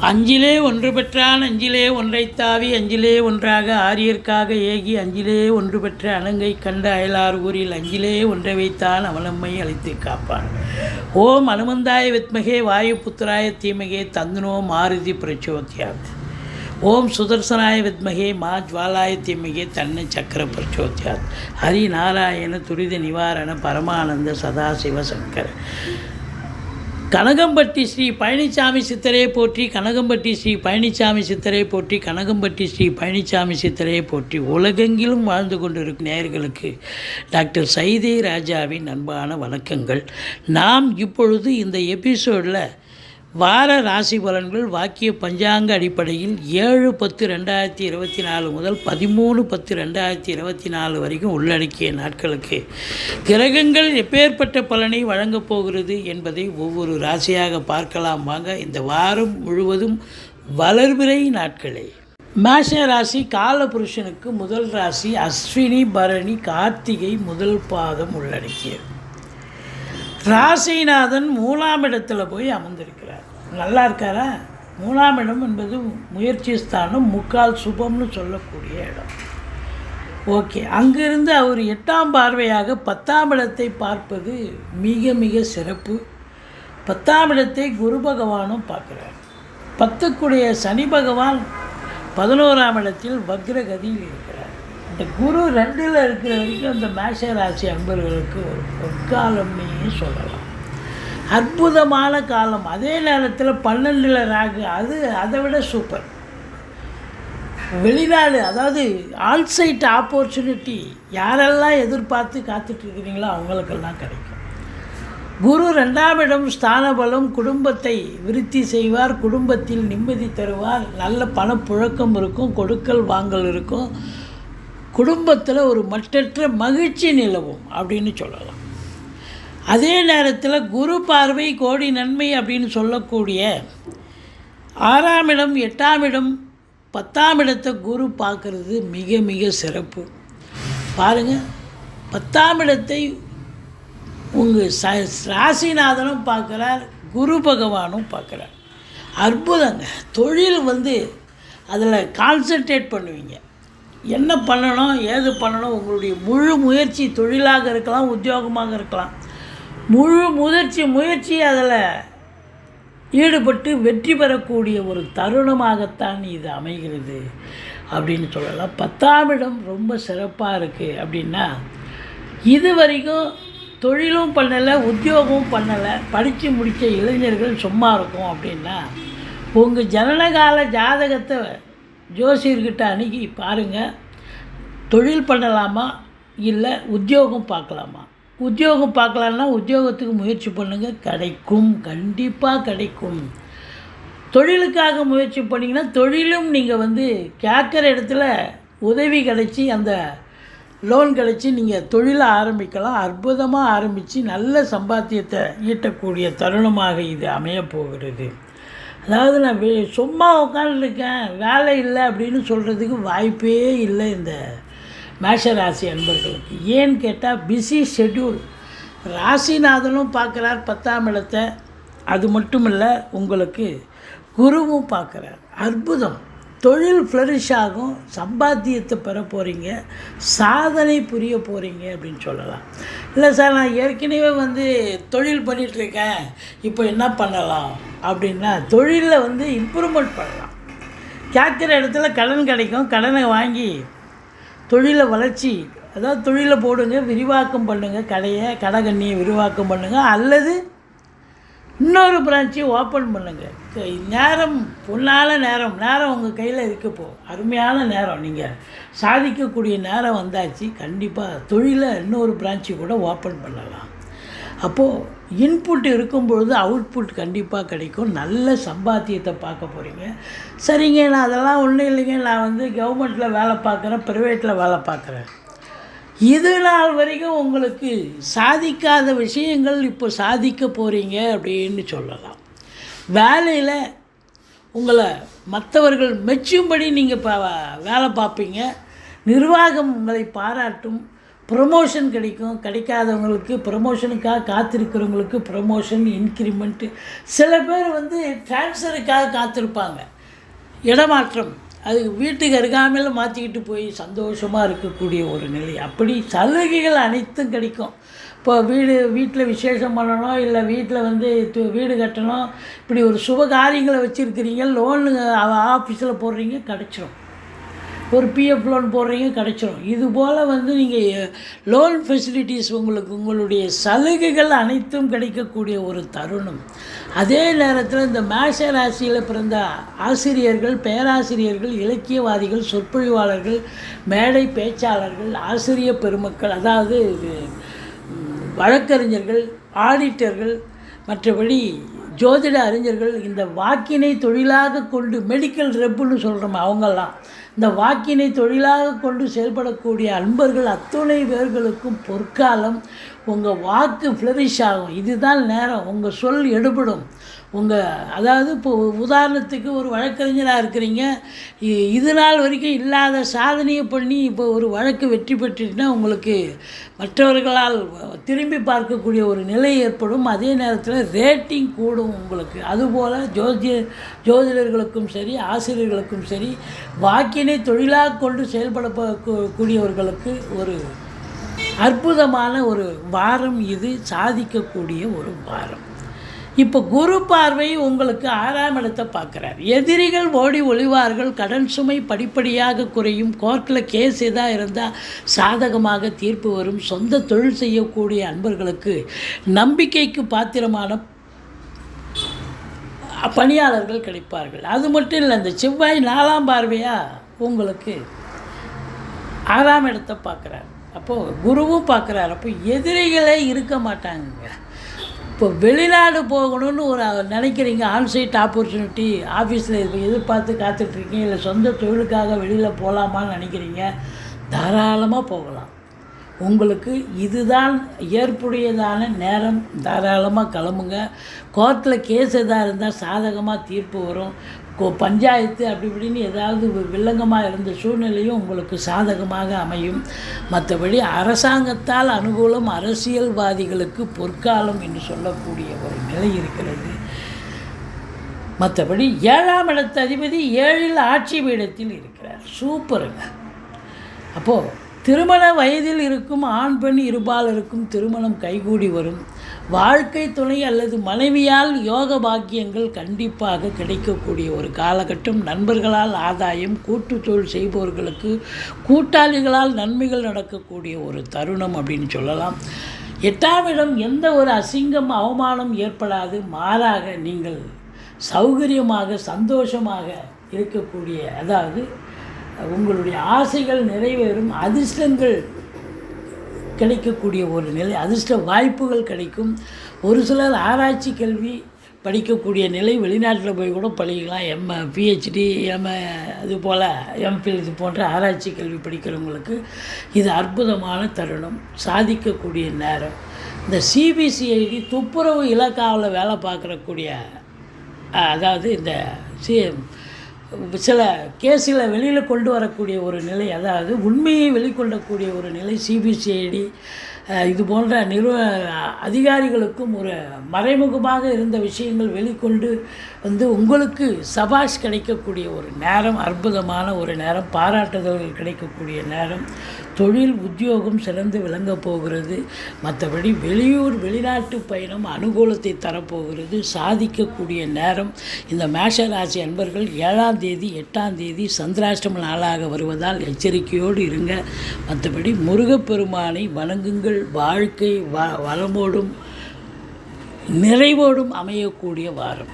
அஞ்சிலே ஒன்று பெற்றான் அஞ்சிலே ஒன்றைத்தாவி அஞ்சிலே ஒன்றாக ஆரியர்க்காக ஏகி அஞ்சிலே ஒன்று பெற்ற அணங்கை கண்ட அயலார் ஊரில் அஞ்சிலே ஒன்றை வைத்தான் அவனம்மை அழைத்து காப்பான். ஓம் அனுமந்தாய வித்மகே வாயு புத்திராய தீமகே தந்தனோ மாருதி பிரச்சோத்யாத். ஓம் சுதர்சனாய வித்மகே மா ஜ்வாலாய தீமகே தன்ன சக்கர பிரச்சோத்யாத். ஹரி நாராயண துரித நிவாரண பரமானந்த சதாசிவ சங்கர. கனகம்பட்டி ஸ்ரீ பழனிசாமி சித்தரே போற்றி, கனகம்பட்டி ஸ்ரீ பழனிசாமி சித்தரே போற்றி, கனகம்பட்டி ஸ்ரீ பழனிசாமி சித்தரே போற்றி. உலகெங்கிலும் வாழ்ந்து கொண்டிருக்கும் நேயர்களுக்கு டாக்டர் சைதை ராஜாவின் அன்பான வணக்கங்கள். நாம் இப்பொழுது இந்த எபிசோடில் வார ராசி பலன்கள் வாக்கிய பஞ்சாங்க அடிப்படையில் 7/10/2024 முதல் 13/10/2024 வரைக்கும் உள்ளடக்கிய நாட்களுக்கு கிரகங்கள் எப்பேற்பட்ட பலனை வழங்கப் போகிறது என்பதை ஒவ்வொரு ராசியாக பார்க்கலாம். வாங்க. இந்த வாரம் முழுவதும் வளர்பிறை நாட்களே. மேஷ ராசி காலபுருஷனுக்கு முதல் ராசி அஸ்வினி பரணி கார்த்திகை முதல் பாதம் உள்ளடக்கியது. ராசிநாதன் 3ஆம் இடத்துல போய் அமர்ந்திருக்கிறார். நல்லா இருக்காரா? 3ஆம் இடம் என்பது முயற்சி ஸ்தானம், முக்கால் சுபம்னு சொல்லக்கூடிய இடம். ஓகே, அங்கிருந்து அவர் 8ஆம் பார்வையாக 10ஆம் இடத்தை பார்ப்பது மிக மிக சிறப்பு. 10ஆம் இடத்தை குரு பகவானும் பார்க்குறார். 10க்குடைய சனி பகவான் 11ஆம் இடத்தில் வக்ரகதியில் இருக்கிறார். இந்த குரு 2ல் இருக்கிற வரைக்கும் அந்த மேஷ ராசி அன்பர்களுக்கு ஒரு பொற்காலம்னே சொல்லலாம். அற்புதமான காலம். அதே நேரத்தில் 12ல் ராகு, அதை விட சூப்பர். வெளிநாடு, அதாவது ஆல்சைட் ஆப்பர்ச்சுனிட்டி யாரெல்லாம் எதிர்பார்த்து காத்துட்ருக்கிறீங்களோ அவங்களுக்கெல்லாம் கிடைக்கும். குரு 2ஆம் இடம் ஸ்தான பலம், குடும்பத்தை விருத்தி செய்வார், குடும்பத்தில் நிம்மதி தருவார், நல்ல பணப்புழக்கம் இருக்கும், கொடுக்கல் வாங்கல் இருக்கும், குடும்பத்தில் ஒரு மற்றற்ற மகிழ்ச்சி நிலவும் அப்படின்னு சொல்லலாம். அதே நேரத்தில் குரு பார்வை கோடி நன்மை அப்படின்னு சொல்லக்கூடிய 6ஆம் இடம் 8ஆம் இடம் 10ஆம் இடத்தை குரு பார்க்குறது மிக மிக சிறப்பு. பாருங்கள், 10ஆம் இடத்தை உங்கள் ராசிநாதனும் பார்க்குறார், குரு பகவானும் பார்க்குறார். அற்புதங்க. தொழில் அதில் கான்சன்ட்ரேட் பண்ணுவீங்க. என்ன பண்ணணும், ஏது பண்ணணும், உங்களுடைய முழு முயற்சி தொழிலாக இருக்கலாம், உத்தியோகமாக இருக்கலாம், முழு முயற்சி அதில் ஈடுபட்டு வெற்றி பெறக்கூடிய ஒரு தருணமாகத்தான் இது அமைகிறது அப்படின்னு சொல்லலாம். 10ஆம் இடம் ரொம்ப சிறப்பாக இருக்குது. அப்படின்னா இது வரைக்கும் தொழிலும் பண்ணலை, உத்தியோகமும் பண்ணலை, படித்து முடித்த இளைஞர்கள் சும்மா இருக்கும் அப்படின்னா உங்கள் ஜனனகால ஜாதகத்தை ஜோசியர்கிட்ட அணுகி பாருங்கள், தொழில் பண்ணலாமா இல்லை உத்தியோகம் பார்க்கலாமா. உத்தியோகம் பார்க்கலான்னா உத்தியோகத்துக்கு முயற்சி பண்ணுங்கள், கிடைக்கும், கண்டிப்பாக கிடைக்கும். தொழிலுக்காக முயற்சி பண்ணிங்கன்னா தொழிலும் நீங்கள் கேட்குற இடத்துல உதவி கிடைச்சி அந்த லோன் கிடைச்சி நீங்கள் தொழிலை ஆரம்பிக்கலாம். அற்புதமாக ஆரம்பித்து நல்ல சம்பாத்தியத்தை ஈட்டக்கூடிய தருணமாக இது அமையப்போகிறது. அதாவது நான் சும்மா உட்காந்துருக்கேன், வேலை இல்லை அப்படின்னு சொல்கிறதுக்கு வாய்ப்பே இல்லை இந்த மேஷராசி அன்பர்களுக்கு. ஏன்னு கேட்டால் பிஸி ஷெட்யூல். ராசிநாதனும் பார்க்குறார் 10ஆம் இடத்தை. அது மட்டும் இல்லை, உங்களுக்கு குருவும் பார்க்குறார். அற்புதம். தொழில் ஃப்ளரிஷ் ஆகும், சம்பாத்தியத்தை பெற போகிறீங்க, சாதனை புரிய போகிறீங்க அப்படின்னு சொல்லலாம். இல்லை சார், நான் ஏற்கனவே தொழில் பண்ணிகிட்ருக்கேன், இப்போ என்ன பண்ணலாம் அப்படின்னா தொழிலில் இம்ப்ரூவ்மெண்ட் பண்ணலாம். கேட்குற இடத்துல கடன் கிடைக்கும், கடனை வாங்கி தொழிலை வளர்ச்சி, அதாவது தொழிலை போடுங்க, விரிவாக்கம் பண்ணுங்கள், கடைகண்ணியை விரிவாக்கம் பண்ணுங்கள், அல்லது இன்னொரு பிரான்ச்சை ஓப்பன் பண்ணுங்கள். நேரம் பொன்னான நேரம் உங்கள் கையில் இருக்கப்போ அருமையான நேரம், நீங்கள் சாதிக்கக்கூடிய நேரம் வந்தாச்சு. கண்டிப்பாக தொழிலை இன்னொரு பிரான்ச்சு கூட ஓப்பன் பண்ணலாம். அப்போது இன்புட் இருக்கும்பொழுது அவுட்புட் கண்டிப்பாக கிடைக்கும். நல்ல சம்பாத்தியத்தை பார்க்க போகிறீங்க. சரிங்க, நான் அதெல்லாம் ஒன்றும் இல்லைங்க, நான் கவர்மெண்ட்டில் வேலை பார்க்குறேன், ப்ரைவேட்டில் வேலை பார்க்குறேன். இது நாள் வரைக்கும் உங்களுக்கு சாதிக்காத விஷயங்கள் இப்போ சாதிக்க போகிறீங்க அப்படின்னு சொல்லலாம். வேலையில் உங்களை மற்றவர்கள் மெச்சும்படி நீங்கள் வேலை பார்ப்பீங்க. நிர்வாகம் உங்களை பாராட்டும். ப்ரொமோஷன் கிடைக்கும். கிடைக்காதவங்களுக்கு ப்ரொமோஷனுக்காக காத்திருக்கிறவங்களுக்கு ப்ரொமோஷன், இன்க்ரிமெண்ட்டு. சில பேர் வந்து ட்ரான்ஸ்ஃபருக்காக காத்திருப்பாங்க, இடமாற்றம், அது வீட்டுக்கு அருகாமையில் மாற்றிக்கிட்டு போய் சந்தோஷமாக இருக்கக்கூடிய ஒரு நிலை. அப்படி சலுகைகள் அனைத்தும் கிடைக்கும். இப்போ வீட்டில் விசேஷம் பண்ணணும், இல்லை வீட்டில் வந்து வீடு கட்டணும், இப்படி ஒரு சுப காரியங்களை வச்சுருக்கிறீங்க, லோனு ஆஃபீஸில் போடுறீங்க, கிடச்சிரும். ஒரு பிஎஃப் லோன் போடுறீங்க, கிடச்சிரும். இதுபோல் வந்து நீங்கள் லோன் ஃபெசிலிட்டிஸ் உங்களுடைய சலுகைகள் அனைத்தும் கிடைக்கக்கூடிய ஒரு தருணம். அதே நேரத்தில் இந்த மேஷ ராசியில் பிறந்த ஆசிரியர்கள், பேராசிரியர்கள், இலக்கியவாதிகள், சொற்பொழிவாளர்கள், மேடை பேச்சாளர்கள், ஆசிரிய பெருமக்கள், அதாவது வழக்கறிஞர்கள், ஆடிட்டர்கள், மற்றபடி ஜோதிட அறிஞர்கள், இந்த வாக்கினை தொழிலாக கொண்டு மெடிக்கல் ரெப்புன்னு சொல்கிறோம், அவங்கெல்லாம் இந்த வாக்கினை தொழிலாக கொண்டு செயல்படக்கூடிய அன்பர்கள் அத்துணை பேர்களுக்கும் பொற்காலம். உங்கள் வாக்கு ஃப்ளரிஷ் ஆகும். இதுதான் நேரம். உங்கள் சொல் எடுபடும். அதாவது இப்போ உதாரணத்துக்கு ஒரு வழக்கறிஞராக இருக்கிறீங்க, இது நாள் வரைக்கும் இல்லாத சாதனையை பண்ணி இப்போ ஒரு வழக்கு வெற்றி பெற்றுட்டுனா உங்களுக்கு மற்றவர்களால் திரும்பி பார்க்கக்கூடிய ஒரு நிலை ஏற்படும். அதே நேரத்தில் ரேட்டிங் கூடும் உங்களுக்கு. அதுபோல் ஜோதிடர்களுக்கும் சரி, ஆசிரியர்களுக்கும் சரி, வாக்கினை தொழிலாக கொண்டு செயல்படக்கூடியவர்களுக்கு ஒரு அற்புதமான ஒரு வாரம் இது, சாதிக்கக்கூடிய ஒரு வாரம். இப்போ குரு பார்வை உங்களுக்கு 6ஆம் இடத்தை பார்க்குறார். எதிரிகள் ஓடி ஒளிவார்கள், கடன் சுமை படிப்படியாக குறையும், கோர்ட்டில் கேஸ் எதாக இருந்தால் சாதகமாக தீர்ப்பு வரும், சொந்த தொழில் செய்யக்கூடிய அன்பர்களுக்கு நம்பிக்கைக்கு பாத்திரமான பணியாளர்கள் கிடைப்பார்கள். அது மட்டும் இல்லை, இந்த செவ்வாய் 4ஆம் பார்வையாக உங்களுக்கு 6ஆம் இடத்தை பார்க்குறார். அப்போது குருவும் பார்க்குறாரு. அப்போ எதிரிகளே இருக்க மாட்டாங்க. இப்போ வெளிநாடு போகணும்னு நினைக்கிறீங்க, ஆன்சைட் ஆப்பர்ச்சுனிட்டி ஆஃபீஸில் எதிர்பார்த்து காத்துட்ருக்கீங்க, இல்லை சொந்த தொழிலுக்காக வெளியில் போகலாமான்னு நினைக்கிறீங்க, தாராளமாக போகலாம். உங்களுக்கு இதுதான் ஏற்புடையதான நேரம். தாராளமாக கிளம்புங்க. கோர்ட்டில் கேஸ் எதாக இருந்தால் சாதகமாக தீர்ப்பு வரும். பஞ்சாயத்து அப்படி இப்படின்னு ஏதாவது வில்லங்கமாக இருந்த சூழ்நிலையும் உங்களுக்கு சாதகமாக அமையும். மற்றபடி அரசாங்கத்தால் அனுகூலம், அரசியல்வாதிகளுக்கு பொற்காலம் என்று சொல்லக்கூடிய ஒரு நிலை இருக்கிறது. மற்றபடி 7ஆம் இடத்து அதிபதி 7இல் ஆட்சி பீடத்தில் இருக்கிறார். சூப்பருங்க. அப்போது திருமண வயதில் இருக்கும் ஆண் பெண் இருபாலருக்கும் திருமணம் கைகூடி வரும். வாழ்க்கை துணை அல்லது மனைவியால் யோக பாக்கியங்கள் கண்டிப்பாக கிடைக்கக்கூடிய ஒரு காலகட்டம். நண்பர்களால் ஆதாயம், கூட்டு தொழில் செய்பவர்களுக்கு கூட்டாளிகளால் நன்மைகள் நடக்கக்கூடிய ஒரு தருணம் அப்படின்னு சொல்லலாம். 8ஆம் இடம் எந்த ஒரு அசிங்கம், அவமானம் ஏற்படாது. மாறாக நீங்கள் சௌகரியமாக, சந்தோஷமாக இருக்கக்கூடிய, அதாவது உங்களுடைய ஆசைகள் நிறைவேறும், அதிர்ஷ்டங்கள் கிடைக்கக்கூடிய ஒரு நிலை, அதிர்ஷ்ட வாய்ப்புகள் கிடைக்கும். ஒரு சிலர் ஆராய்ச்சி கல்வி படிக்கக்கூடிய நிலை, வெளிநாட்டில் போய் கூட படிக்கலாம். பிஹெச்டி, அது போல் எம்ஃபில், இது போன்ற ஆராய்ச்சி கல்வி படிக்கிறவங்களுக்கு இது அற்புதமான தருணம், சாதிக்கக்கூடிய நேரம். இந்த சிபிசிஐடி துப்புரவு இலாக்காவில் வேலை பார்க்கக்கூடிய, அதாவது இந்த சில கேஸில் வெளியில் கொண்டு வரக்கூடிய ஒரு நிலை, அதாவது உண்மையை வெளிக்கொள்ளக்கூடிய ஒரு நிலை, சிபிசிஐடி இது போன்ற அதிகாரிகளுக்கும் ஒரு மறைமுகமாக இருந்த விஷயங்கள் வெளிக்கொண்டு வந்து உங்களுக்கு சபாஷ் கிடைக்கக்கூடிய ஒரு நேரம், அற்புதமான ஒரு நேரம், பாராட்டுதல்கள் கிடைக்கக்கூடிய நேரம். தொழில் உத்தியோகம் சிறந்து விளங்கப் போகிறது. மற்றபடி வெளியூர் வெளிநாட்டு பயணம் அனுகூலத்தை தரப்போகிறது, சாதிக்கக்கூடிய நேரம். இந்த மேஷ ராசி அன்பர்கள் 7ஆம் தேதி 8ஆம் தேதி சந்திராஷ்டம நாளாக வருவதால் எச்சரிக்கையோடு இருங்க. மற்றபடி முருகப்பெருமானை வணங்குங்கள். வாழ்க்கை வளமோடும் நிறைவோடும் அமையக்கூடிய வாரம்.